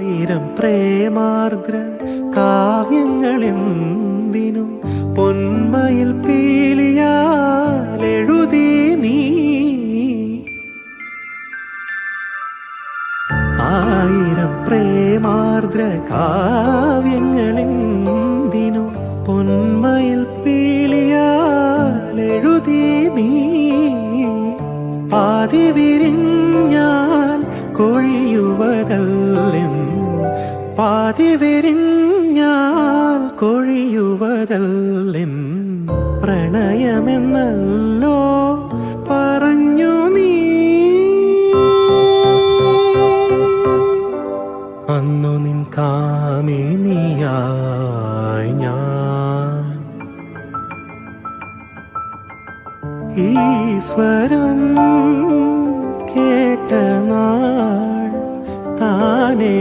ആയിരം പ്രേമാർദ്ര കാവ്യങ്ങളെന്തിനു പൊന്മയിൽ പീലിയാലെഴുതി നീ. ആയിരം പ്രേമാർദ്ര കാവ്യങ്ങളെന്തിനു പൊന്മയിൽ പീലിയാലെഴുതി നീ. പാതി വിരിഞ്ഞാൽ കൊഴിയുവതല്ലെൻ, പാതി വിരിഞ്ഞാൽ കൊഴിയുവതല്ലെൻ പ്രണയമെന്നല്ലോ പറഞ്ഞു നീ. അന്നു നിൻ കാമിനിയായി ഞാൻ ഈശ്വരം കേട്ട നാൾ താനേ